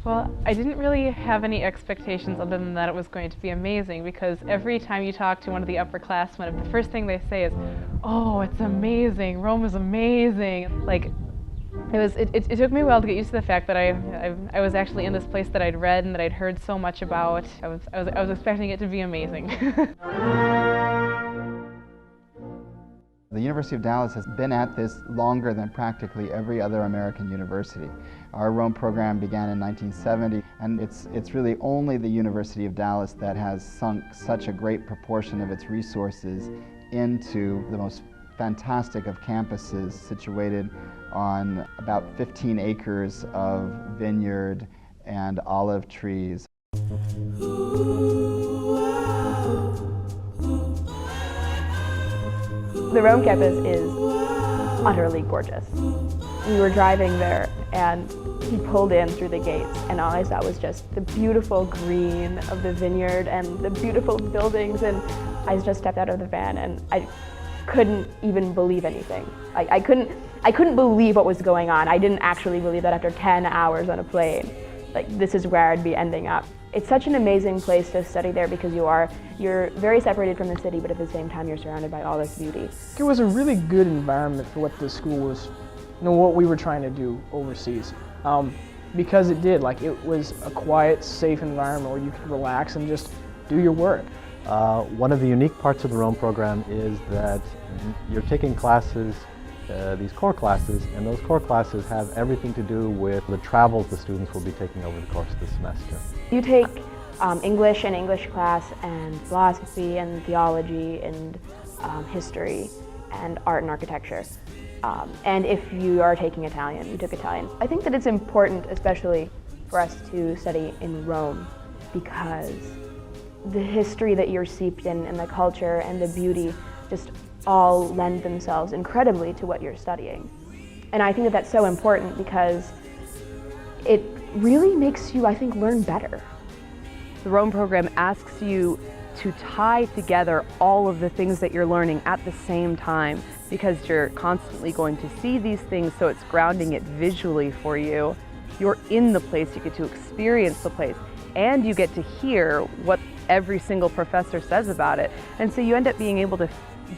Well, I didn't really have any expectations other than that it was going to be amazing, because every time you talk to one of the upperclassmen, the first thing they say is, "Oh, it's amazing, Rome is amazing." Like, it took me a while to get used to the fact that I was actually in this place that I'd read and that I'd heard so much about. I was expecting it to be amazing. The University of Dallas has been at this longer than practically every other American university. Our Rome program began in 1970, and it's really only the University of Dallas that has sunk such a great proportion of its resources into the most fantastic of campuses situated on about 15 acres of vineyard and olive trees. The Rome campus is utterly gorgeous. We were driving there and he pulled in through the gates and all I saw was just the beautiful green of the vineyard and the beautiful buildings, and I just stepped out of the van and I couldn't even believe anything. I couldn't believe what was going on. I didn't actually believe that after 10 hours on a plane, like this is where I'd be ending up. It's such an amazing place to study there because you're very separated from the city, but at the same time you're surrounded by all this beauty. It was a really good environment for what the school was, what we were trying to do overseas. Because it did, it was a quiet, safe environment where you could relax and just do your work. One of the unique parts of the Rome program is that you're taking classes, these core classes, and those core classes have everything to do with the travels the students will be taking over the course of the semester. You take English and English class and philosophy and theology and history and art and architecture. And if you are taking Italian, you took Italian. I think that it's important, especially for us to study in Rome, because the history that you're steeped in and the culture and the beauty just all lend themselves incredibly to what you're studying. And I think that that's so important because it really makes you, I think, learn better. The Rome program asks you to tie together all of the things that you're learning at the same time, because you're constantly going to see these things, so it's grounding it visually for you. You're in the place, you get to experience the place, and you get to hear what every single professor says about it. And so you end up being able to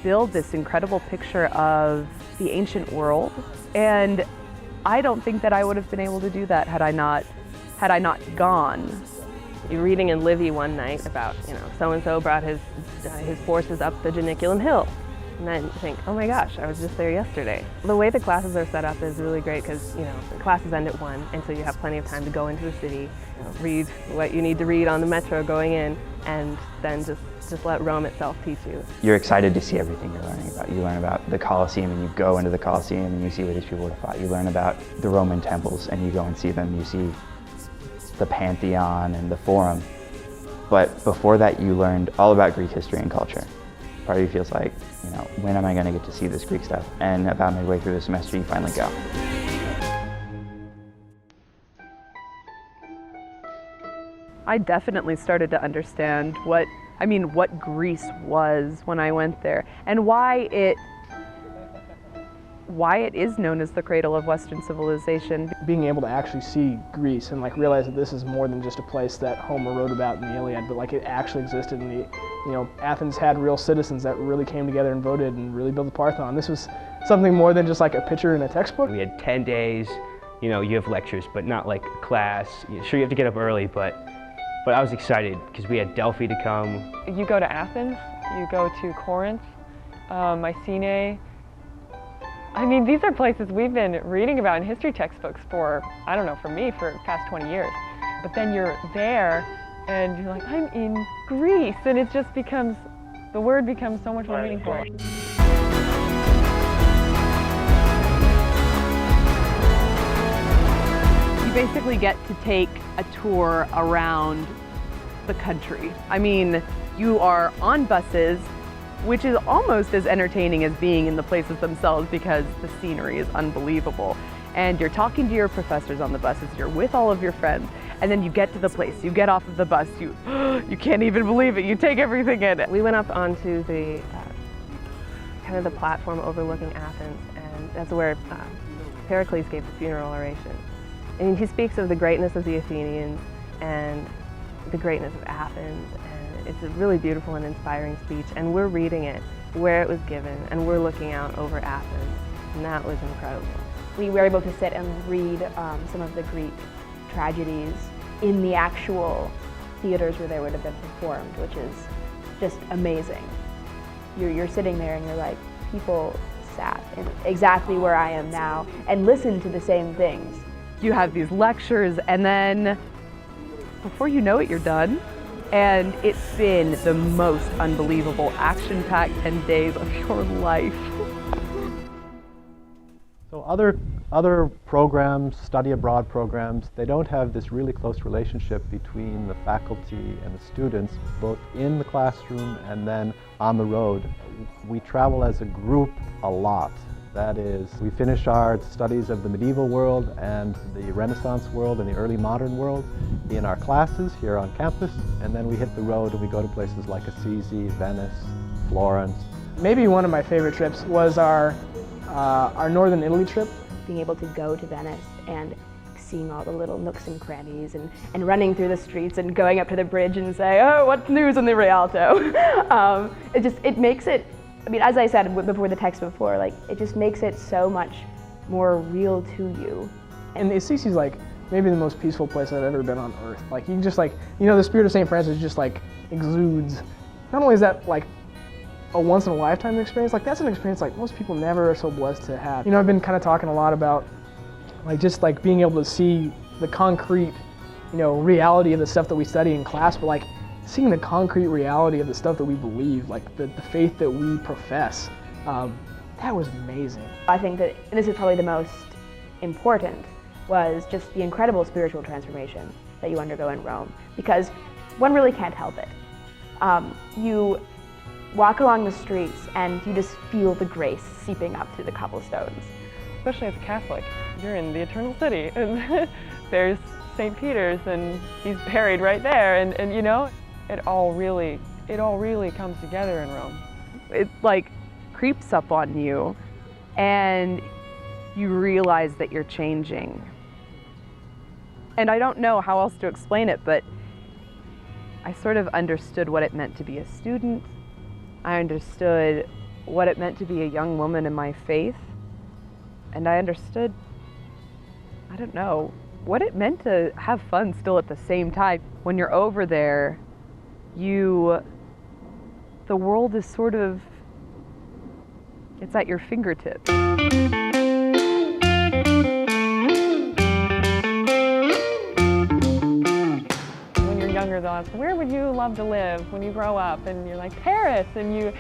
build this incredible picture of the ancient world. And I don't think that I would have been able to do that had I not gone. You're reading in Livy one night about, so-and-so brought his forces up the Janiculum Hill. And then you think, oh my gosh, I was just there yesterday. The way the classes are set up is really great because, the classes end at 1, and so you have plenty of time to go into the city, read what you need to read on the metro going in, and then just let Rome itself teach you. You're excited to see everything you're learning about. You learn about the Colosseum and you go into the Colosseum and you see where these people would have fought. You learn about the Roman temples and you go and see them. You see the Pantheon and the Forum. But before that, you learned all about Greek history and culture. Part of you feels like, when am I going to get to see this Greek stuff? And about midway through the semester, you finally go. I definitely started to understand what Greece was when I went there, and why it is known as the cradle of Western civilization. Being able to actually see Greece and realize that this is more than just a place that Homer wrote about in the Iliad, but it actually existed, and Athens had real citizens that really came together and voted and really built the Parthenon. This was something more than just a picture in a textbook. We had 10 days, you have lectures, but not like class. Sure, you have to get up early, but I was excited because we had Delphi to come. You go to Athens, you go to Corinth, Mycenae. These are places we've been reading about in history textbooks for, I don't know, for me, for the past 20 years. But then you're there and you're like, I'm in Greece, and it just becomes, the word becomes so much more meaningful. You basically get to take a tour around the country. You are on buses, which is almost as entertaining as being in the places themselves because the scenery is unbelievable. And you're talking to your professors on the buses, you're with all of your friends, and then you get to the place, you get off of the bus, you can't even believe it, you take everything in. We went up onto the kind of the platform overlooking Athens, and that's where Pericles gave the funeral oration. And he speaks of the greatness of the Athenians and the greatness of Athens, and it's a really beautiful and inspiring speech, and we're reading it where it was given, and we're looking out over Athens, and that was incredible. We were able to sit and read some of the Greek tragedies in the actual theaters where they would have been performed, which is just amazing. You're sitting there and you're like, people sat in exactly where I am now and listened to the same things. You have these lectures, and then before you know it, you're done. And it's been the most unbelievable action-packed 10 days of your life. So other programs, study abroad programs, they don't have this really close relationship between the faculty and the students, both in the classroom and then on the road. We travel as a group a lot. That is, we finish our studies of the medieval world and the Renaissance world and the early modern world in our classes here on campus, and then we hit the road and we go to places like Assisi, Venice, Florence. Maybe one of my favorite trips was our northern Italy trip. Being able to go to Venice and seeing all the little nooks and crannies and running through the streets and going up to the bridge and say, oh, what's news in the Rialto? It makes it, I mean, as I said before the text before, like, it just makes it so much more real to you. And Assisi's like maybe the most peaceful place I've ever been on earth. Like, you can just like, you know, the spirit of St. Francis just like exudes. Not only is that like a once in a lifetime experience, like that's an experience like most people never are so blessed to have. You know, I've been kind of talking a lot about like just like being able to see the concrete, you know, reality of the stuff that we study in class, but like seeing the concrete reality of the stuff that we believe, like the faith that we profess. That was amazing. I think that, and this is probably the most important, was just the incredible spiritual transformation that you undergo in Rome, because one really can't help it. You walk along the streets and you just feel the grace seeping up through the cobblestones. Especially as a Catholic, you're in the Eternal City, and there's St. Peter's, and he's buried right there, and you know, it all really comes together in Rome. It like creeps up on you, and you realize that you're changing. And I don't know how else to explain it, but I sort of understood what it meant to be a student. I understood what it meant to be a young woman in my faith. And I understood, I don't know, what it meant to have fun still at the same time. When you're over there, the world is sort of, it's at your fingertips. They'll ask, where would you love to live when you grow up? And you're like, Paris, and you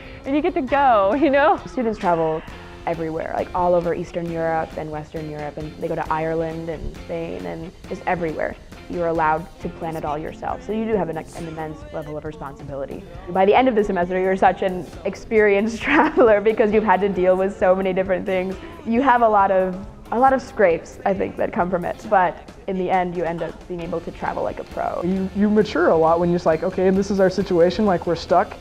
get to go, you know? Students travel everywhere, like all over Eastern Europe and Western Europe, and they go to Ireland and Spain and just everywhere. You're allowed to plan it all yourself, so you do have an immense level of responsibility. By the end of the semester, you're such an experienced traveler because you've had to deal with so many different things. You have a lot of scrapes, I think, that come from it, but in the end, you end up being able to travel like a pro. You mature a lot when you're just like, okay, this is our situation, like we're stuck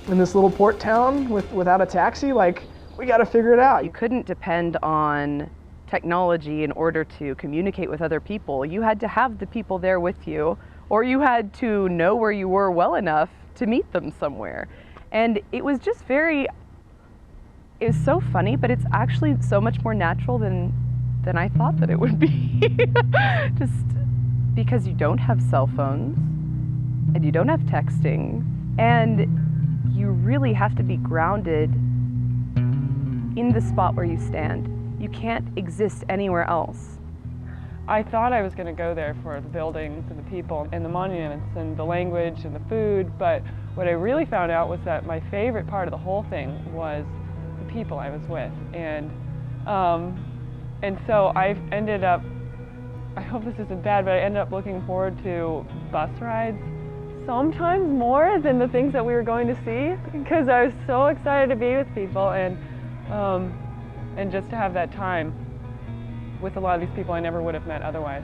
in this little port town without a taxi, like we gotta figure it out. You couldn't depend on technology in order to communicate with other people. You had to have the people there with you, or you had to know where you were well enough to meet them somewhere. And it was just it was so funny, but it's actually so much more natural than I thought that it would be. Just because you don't have cell phones, and you don't have texting, and you really have to be grounded in the spot where you stand. You can't exist anywhere else. I thought I was going to go there for the buildings and the people and the monuments and the language and the food, but what I really found out was that my favorite part of the whole thing was the people I was with. And so I ended up, I hope this isn't bad, but I ended up looking forward to bus rides sometimes more than the things that we were going to see, because I was so excited to be with people and just to have that time with a lot of these people I never would have met otherwise.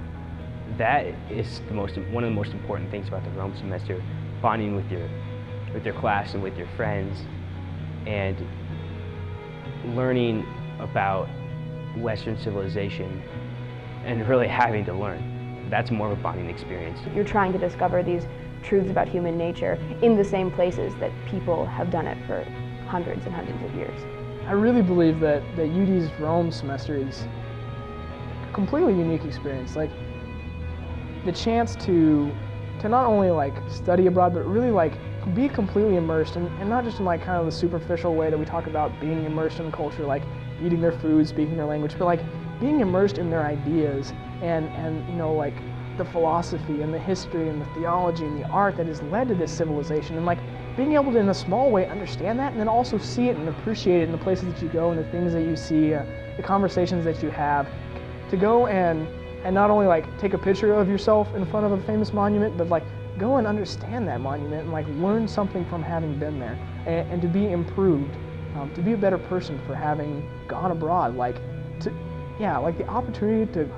That is one of the most important things about the Rome semester, bonding with your class and with your friends, and learning about Western civilization and really having to learn. That's more of a bonding experience. You're trying to discover these truths about human nature in the same places that people have done it for hundreds and hundreds of years. I really believe that UD's Rome semester is a completely unique experience. Like, the chance to not only like study abroad, but really like be completely immersed, and not just in like kind of the superficial way that we talk about being immersed in culture, like eating their food, speaking their language, but like being immersed in their ideas and you know, like the philosophy and the history and the theology and the art that has led to this civilization, and like being able to, in a small way, understand that and then also see it and appreciate it in the places that you go and the things that you see, the conversations that you have. To go and not only like take a picture of yourself in front of a famous monument, but like go and understand that monument and like learn something from having been there, and to be improved, to be a better person for having gone abroad. Like, like the opportunity to,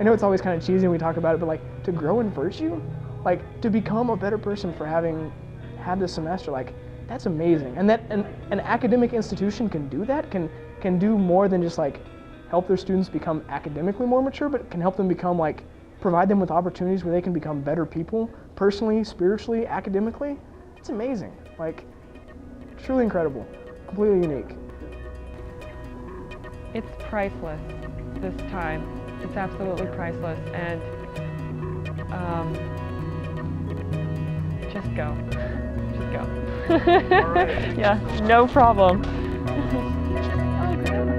I know it's always kind of cheesy when we talk about it, but like to grow in virtue, like to become a better person for having had this semester, like that's amazing. And that an academic institution can do that, can do more than just like help their students become academically more mature, but can help them become like, provide them with opportunities where they can become better people, personally, spiritually, academically. It's amazing. Like, truly incredible, completely unique. It's priceless this time. It's absolutely priceless, and just go. Just go. All right. Yeah, no problem. Okay.